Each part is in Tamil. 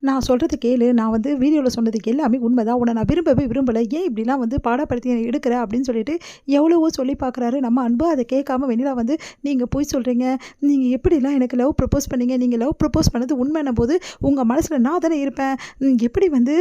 நான் சொல்கிறது கேளு. நான் வந்து வீடியோவில் சொன்னதுக்கு எல்லாமே உண்மைதான். உன்னை நான் விரும்பவே விரும்பலை. ஏன் இப்படிலாம் வந்து பாடப்படுத்தி என்னை எடுக்கிற அப்படின்னு சொல்லிட்டு எவ்வளவோ சொல்லி பார்க்குறாரு நம்ம அன்பு. அதை கேட்காம வெண்ணிலா வந்து நீங்கள் போய் சொல்கிறீங்க, நீங்கள் எப்படிலாம் எனக்கு லவ் ப்ரப்போஸ் பண்ணீங்க, நீங்கள் லவ் ப்ரப்போஸ் பண்ணது உண்மைன்னும் போது உங்கள் மனசில் நான் தானே இருப்பேன், எப்படி வந்து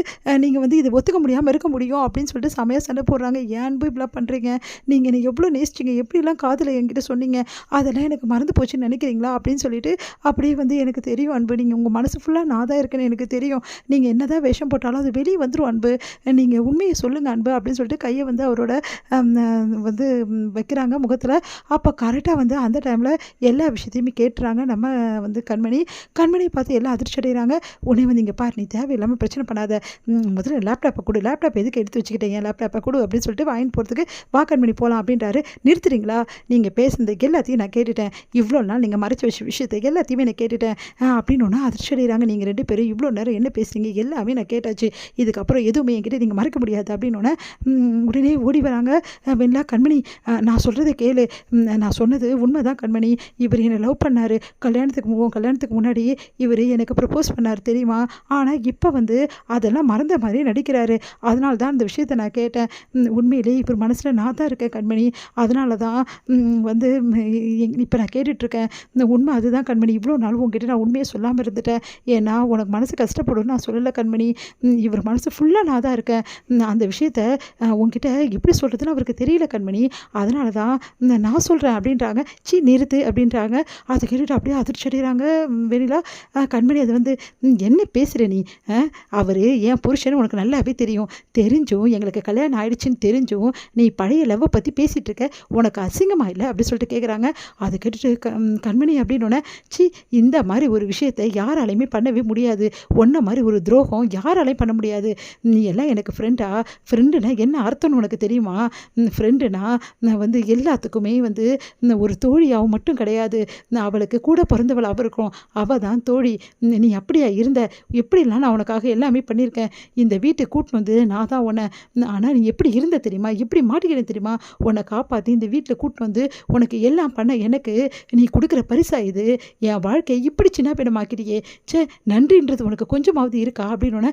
நீங்கள் வந்து இதை ஒத்துக்க முடியாமல் இருக்க முடியும் அப்படின்னு சொல்லிட்டு செமையாக சண்டை போடுறாங்க. ஏன் அன்பு இப்படிலாம் பண்ணுறீங்க, நீங்கள் என்னை எவ்வளோ நேசிச்சிங்க, எப்படிலாம் காதலை என்கிட்ட சொன்னீங்க, அதெல்லாம் எனக்கு மறந்து போச்சுன்னு நினைக்கிறீங்களா அப்படின்னு சொல்லிட்டு அப்படியே வந்து எனக்கு தெரியும் அன்பு, நீங்கள் உங்கள் மனசு ஃபுல்லாக நான் தான் இருக்கேன்னு எனக்கு தெரியும். நீங்கள் என்ன தான் வேஷம் போட்டாலும் அது வெளியே வந்துடும் அன்பு. நீங்கள் உண்மையை சொல்லுங்கள் அன்பு அப்படின்னு சொல்லிட்டு கையை வந்து அவரோட வந்து வைக்கிறாங்க முகத்தில். அப்போ கரெக்டாக வந்து அந்த டைமில் எல்லா விஷயத்தையுமே கேட்டுறாங்க நம்ம வந்து கண்மணியை பார்த்து எல்லாம் அதிர்ச்சி அடைகிறாங்க. உடனே வந்து இங்கே பாரு, நீ தேவையில்லாமல் பிரச்சனை பண்ணாத, முதல்ல லேப்டாப்பை கொடு, லேப்டாப் எதுக்கு எடுத்து வச்சுக்கிட்டேன், என் லேப்டாப்பை கொடு அப்படின்னு சொல்லிட்டு வாங்கிட்டு போகிறதுக்கு வா கண்மணி போகலாம் அப்படின்றாரு. நிறுத்துறீங்களா, நீங்கள் பேசுனது எல்லாத்தையும் நான் கேட்டுட்டேன், இவ்வளோ நாள் நீங்கள் மறைச்ச விஷயத்தை எல்லாத்தையுமே நான் கேட்டுட்டேன் அப்படின்னு ஒன்று அதிர்ச்சி அடைகிறாங்க. நீங்கள் ரெண்டு பேரும் இவ்வளோ நேரம் என்ன பேசுகிறீங்க எல்லாமே நான் கேட்டாச்சு, இதுக்கப்புறம் எதுவுமே என்கிட்ட நீங்கள் மறைக்க முடியாது அப்படின்னு உடனே ஓடி வராங்க. வெண்ணிலா, கண்மணி நான் சொல்கிறத கேளு, நான் சொன்னது உண்மை தான் கண்மணி, இவர் என்னை லவ் பண்ணார், கல்யாணத்துக்கு முன்னாடி இவர் எனக்கு ப்ரப்போஸ் பண்ணார் தெரியுமா, ஆனால் இப்போ வந்து அதெல்லாம் மறந்த மாதிரி நடிக்கிறாரு, அதனால தான் அந்த விஷயத்தை நான் கேட்டேன், உண்மையிலே இவர் மனசில் நான் தான் இருக்கேன் கண்மணி, அதனால தான் வந்து இப்போ நான் கேட்டுட்ருக்கேன், இந்த உண்மை அதுதான் கண்மணி, இவ்வளோ நாள் உங்ககிட்ட நான் உண்மையை சொல்லாமல் இருந்துட்டேன், ஏன்னா உனக்கு மனசு கஷ்டப்படும் நான் சொல்லலை கண்மணி, இவர் மனசு ஃபுல்லாக நான் தான் இருக்கேன், அந்த விஷயத்த உங்ககிட்ட எப்படி சொல்கிறதுன்னு அவருக்கு தெரியல கண்மணி, அதனால தான் நான் சொல்கிறேன் அப்படின்றாங்க. நிறுத்து அப்படின்றாங்க. அதை கேட்டுட்டு அப்படியே அதிர்ச்சி அடைகிறாங்க வெண்ணிலா. கண்மணி அது வந்து என்ன பேசுகிற நீ, அவர் என் புருஷன் உனக்கு நல்லாவே தெரிஞ்சும் எங்களுக்கு கல்யாணம் ஆயிடுச்சுன்னு தெரிஞ்சும் நீ பழைய லவ்வை பற்றி பேசிகிட்டு இருக்க, உனக்கு அசிங்கமாக இல்லை அப்படின்னு சொல்லிட்டு கேட்குறாங்க. அதை கேட்டுட்டு கண்மணி அப்படின்னோடனே இந்த மாதிரி ஒரு விஷயத்தை யாராலையுமே பண்ணவே முடியாது, ஒன்றை மாதிரி ஒரு துரோகம் யாராலையும் பண்ண முடியாது, நீ எல்லாம் எனக்கு ஃப்ரெண்டுனா என்ன அர்த்தம்னு உனக்கு தெரியுமா, ஃப்ரெண்டுனா வந்து எல்லாத்துக்குமே வந்து ஒரு தோழியாகவும் மட்டும் கிடையாது, அவளுக்கு கூட பிறந்தவளாகவும் இருக்கும், அவள் தான் தோழி, நீ அப்படியா இருந்த, எப்படிலாம் நான் உனக்காக எல்லாமே பண்ணியிருக்கேன், இந்த வீட்டுக்கு கூட்டின்னு வந்து நான் தான் உன்னை, ஆனால் நீ எப்படி இருந்த தெரியுமா, எப்படி மாட்டிக்கிட்டேன் தெரியுமா, உன்னை காப்பாற்றி இந்த வீட்டில் கூட்டின்னு வந்து உனக்கு எல்லாம் பண்ண எனக்கு நீ கொடுக்குற பரிசா இது, என் வாழ்க்கையை இப்படி சின்ன பின்னமாக்கிட்டியே, நன்றின்றது உனக்கு கொஞ்சமாவது இருக்கா அப்படின்னோடனே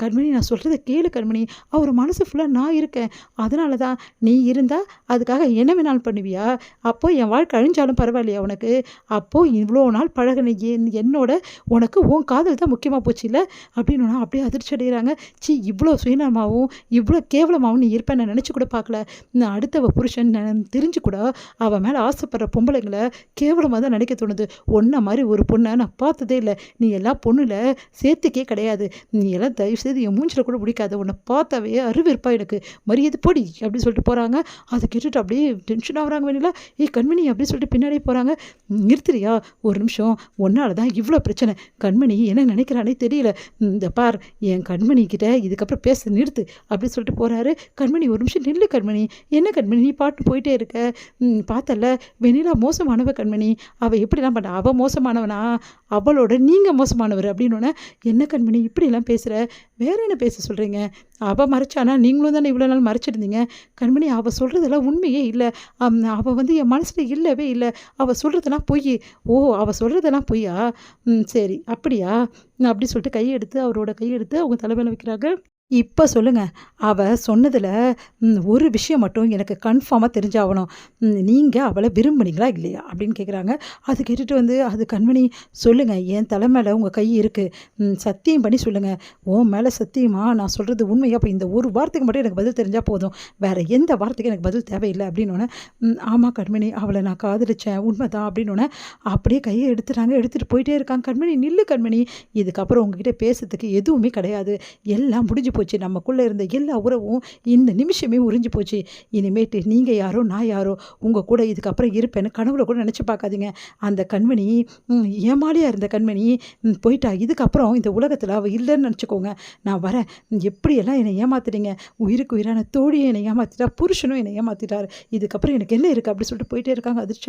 கண்மணி நான் சொல்கிறத கேளு கண்மணி, அவர் மனசு ஃபுல்லாக நான் இருக்கேன், அதனால தான் நீ இருந்தால் அதுக்காக என்ன வேணாலும் பண்ணுவியா, அப்போது என் வாழ்க்கை அழிஞ்சாலும் பரவாயில்லையா உனக்கு, அப்போது இவ்வளோ நாள் பழகின என்னோட உனக்கு உன் காதல் தான் முக்கியமாக போச்சு இல்லை அப்படின்னா அப்படியே அதிர்ச்சி அடைகிறாங்க. இவ்வளோ சுயநலமாகவும் இவ்வளோ கேவலமாகவும் நீ இருப்பேன் நான் நினச்சி கூட பார்க்கல, நான் அடுத்தவ புருஷன் தெரிஞ்சு கூட அவன் மேலே ஆசைப்படுற பொம்பளைங்களை கேவலமாக தான் நினைக்க தோணுது, ஒன்றை மாதிரி ஒரு பொண்ணை நான் பார்த்ததே இல்லை, நீ எல்லாம் பொண்ணில் சேர்த்துக்கே கிடையாது, நீ எல்லாம் தயவு செய்து என் மூஞ்சில் கூட பிடிக்காத, உன்னை பார்த்தாவே அருவிருப்பா எனக்கு, மரியாதை பொடி அப்படின்னு சொல்லிட்டு போகிறாங்க. அதை கேட்டுட்டு அப்படியே டென்ஷன் ஆகுறாங்க வேணிலா. கண்மணி அப்படின்னு சொல்லிட்டு பின்னாடி போகிறாங்க. நிறுத்துறியா ஒரு நிமிஷம், ஒன்னால தான் இவ்வளோ பிரச்சனை, கண்மணி என்ன நினைக்கிறானே தெரியல, இந்த பார் என் கண்மணி கிட்ட இதுக்கப்புறம் பேச நிறுத்து அப்படின்னு சொல்லிட்டு போகிறாரு. கண்மணி ஒரு நிமிஷம் நில்லு கண்மணி, என்ன கண்மணி நீ பாட்டு போயிட்டே இருக்க, பார்த்தல வெண்ணிலா மோசமானவ கண்மணி, அவள் எப்படிலாம் பண்ண, அவள் மோசமானவனா, அவளோட நீங்கள் மோசமானவர் அப்படின்னோடனே என்ன கண்மணி இப்படிலாம் பேசுகிற, வேற என்ன பேச சொல்கிறீங்க, அவள் மறைச்சானா நீங்களும் தானே இவ்வளோ நாள் மறைச்சிருந்தீங்க, கண்மணி அவள் சொல்கிறதெல்லாம் உண்மையே இல்லை, அவள் வந்து என் மனசில் இல்லவே இல்லை, அவள் சொல்கிறதெல்லாம் பொய், அவள் சொல்கிறதெல்லாம் பொய்யா, சரி அப்படியா அப்படி சொல்லிட்டு கையெடுத்து அவரோட கையெடுத்து அவங்க தலைமையில் வைக்கிறாங்க. இப்போ சொல்லுங்கள், அவள் சொன்னதில் ஒரு விஷயம் மட்டும் எனக்கு கன்ஃபார்மாக தெரிஞ்சாகணும், நீங்கள் அவளை விரும்புனீங்களா இல்லையா அப்படின்னு கேட்குறாங்க. அது கேட்டுட்டு வந்து அது கண்மணி சொல்லுங்கள், என் தலைமையில் உங்கள் கை இருக்குது, சத்தியம் பண்ணி சொல்லுங்கள், உன் மேலே சத்தியமாக நான் சொல்கிறது உண்மையாக, அப்போ இந்த ஒரு வார்த்தைக்கு மட்டும் எனக்கு பதில் தெரிஞ்சால் போதும், வேறு எந்த வார்த்தைக்கும் எனக்கு பதில் தேவையில்லை அப்படின்னோடனே ஆமாம் கண்மணி அவளை நான் காதலிச்சேன் உண்மை தான் அப்படின்னோடனே அப்படியே கையை எடுத்துகிட்டு போயிட்டே இருக்காங்க. கண்மணி நில்லு கண்மணி, இதுக்கப்புறம் உங்ககிட்ட பேசுறதுக்கு எதுவுமே கிடையாது, எல்லாம் முடிஞ்சு போச்சு, நமக்குள்ளே இருந்த எல்லா உறவும் இந்த நிமிஷமே உறிஞ்சு போச்சு, இனிமேட்டு நீங்கள் யாரோ நான் யாரோ உங்கள் கூட இதுக்கப்புறம் இருப்பேன்னு கனவுல கூட நினச்சி பார்க்காதீங்க, அந்த கண்மணி ஏமாளியாக இருந்த கண்மணி போயிட்டா, இதுக்கப்புறம் இந்த உலகத்தில் அவள் இல்லைன்னு நினச்சிக்கோங்க, நான் வரேன், எப்படியெல்லாம் என்னை ஏமாத்துறீங்க, உயிருக்கு உயிரான தோழியை என்னை ஏமாற்றிட்டா, புருஷனும் என்னை ஏமாற்றிட்டார், இதுக்கப்புறம் எனக்கு என்ன இருக்குது அப்படி சொல்லிட்டு போயிட்டே இருக்காங்க அதிர்ச்சி.